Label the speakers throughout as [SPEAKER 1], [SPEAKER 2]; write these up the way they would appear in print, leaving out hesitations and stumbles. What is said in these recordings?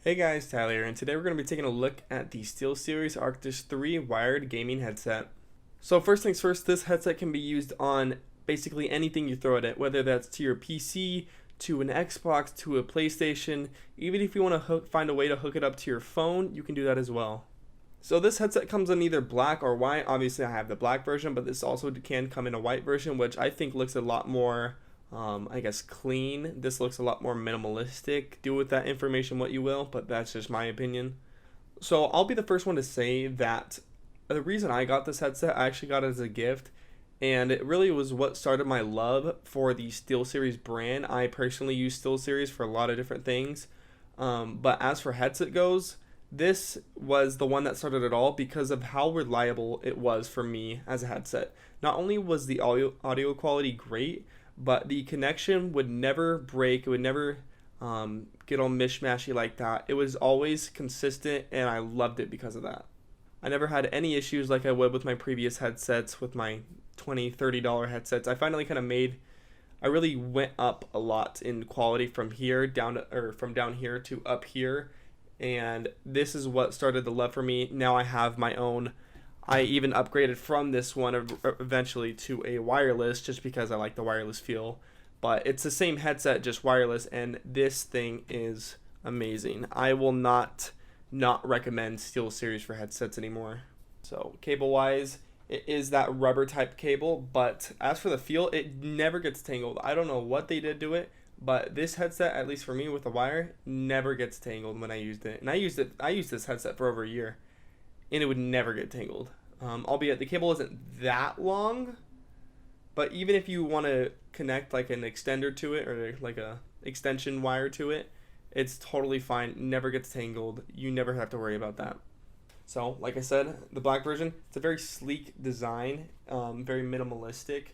[SPEAKER 1] Hey guys, Tyler here, and today we're going to be taking a look at the SteelSeries Arctis 3 wired gaming headset. So first things first, this headset can be used on basically anything you throw at it, whether that's to your PC, to an Xbox, to a PlayStation. Even if you want to find a way to hook it up to your phone, you can do that as well. So this headset comes in either black or white. Obviously I have the black version, but this also can come in a white version, which I think looks a lot more clean. This looks a lot more minimalistic. Do with that information what you will, but that's just my opinion. So I'll be the first one to say that the reason I got this headset, I actually got it as a gift, and it really was what started my love for the SteelSeries brand. I personally use SteelSeries for a lot of different things, but as for headset goes, this was the one that started it all because of how reliable it was for me as a headset. Not only was the audio quality great, but the connection would never break. It would never get all mishmashy like that. It was always consistent, and I loved it because of that. I never had any issues like I would with my previous headsets, with my $20-$30 headsets. I really went up a lot in quality from here down to, or from down here to up here, and this is what started the love for me. Now I have my own. I even upgraded from this one eventually to a wireless just because I like the wireless feel. But it's the same headset, just wireless, and this thing is amazing. I will not recommend SteelSeries for headsets anymore. So cable-wise, it is that rubber type cable, but as for the feel, it never gets tangled. I don't know what they did to it, but this headset, at least for me with the wire, never gets tangled when I used it. And I used this headset for over a year, and it would never get tangled. Albeit the cable isn't that long, but even if you want to connect like an extender to it or like a extension wire to it, it's totally fine. Never gets tangled. You never have to worry about that. So like I said, the black version, it's a very sleek design, very minimalistic.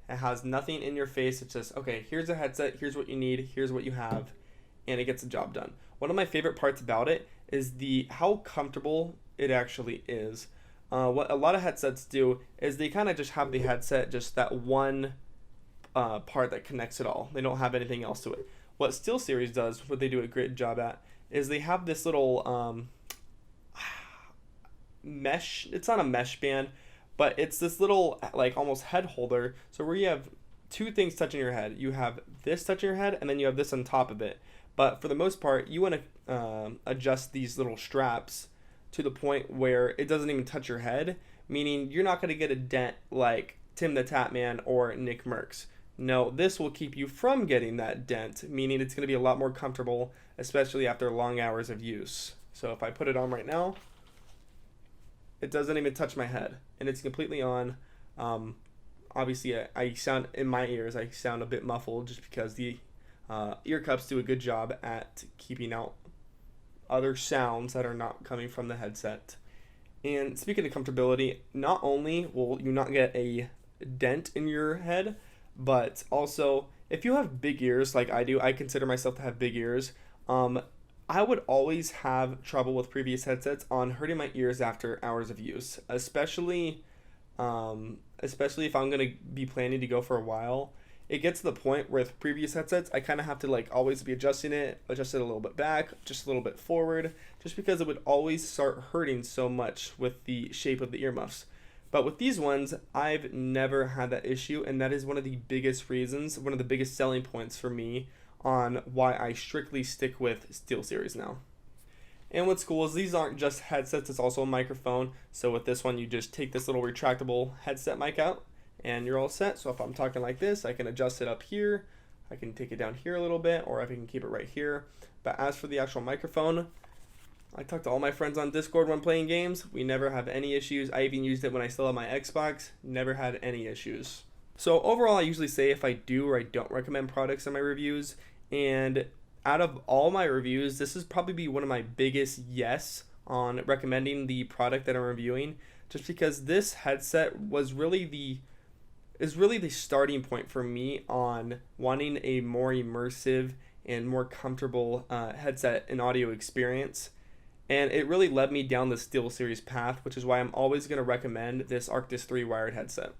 [SPEAKER 1] It has nothing in your face. It's just, okay, here's a headset, here's what you need, here's what you have, and it gets the job done. One of my favorite parts about it is how comfortable it actually is. What a lot of headsets do is they kind of just have the headset, just that one part that connects it all. They don't have anything else to it. What SteelSeries does, what they do a great job at, is they have this little mesh. It's not a mesh band, but it's this little like almost head holder. So where you have two things touching your head. You have this touching your head, and then you have this on top of it. But for the most part, you want to adjust these little straps to the point where it doesn't even touch your head, meaning you're not going to get a dent like Tim the Tatman or Nick Merckx. No, this will keep you from getting that dent, meaning it's going to be a lot more comfortable, especially after long hours of use. So if I put it on right now, it doesn't even touch my head, and it's completely on. Obviously, I sound in my ears, I sound a bit muffled just because the ear cups do a good job at keeping out other sounds that are not coming from the headset. And speaking of comfortability, not only will you not get a dent in your head, but also if you have big ears like I do, I consider myself to have big ears. I would always have trouble with previous headsets on hurting my ears after hours of use, especially if I'm gonna be planning to go for a while. It gets to the point where with previous headsets, I kind of have to like always be adjust it a little bit back, just a little bit forward, just because it would always start hurting so much with the shape of the earmuffs. But with these ones, I've never had that issue, and that is one of the biggest reasons, one of the biggest selling points for me on why I strictly stick with SteelSeries now. And what's cool is these aren't just headsets, it's also a microphone. So with this one, you just take this little retractable headset mic out, and you're all set. So if I'm talking like this, I can adjust it up here, I can take it down here a little bit, or I can keep it right here. But as for the actual microphone, I talk to all my friends on Discord when playing games. We never have any issues. I even used it when I still have my Xbox. Never had any issues. So overall, I usually say if I do or I don't recommend products in my reviews. And out of all my reviews, this is probably one of my biggest yes on recommending the product that I'm reviewing, just because this headset is really the starting point for me on wanting a more immersive and more comfortable headset and audio experience. And it really led me down the SteelSeries path, which is why I'm always going to recommend this Arctis 3 wired headset.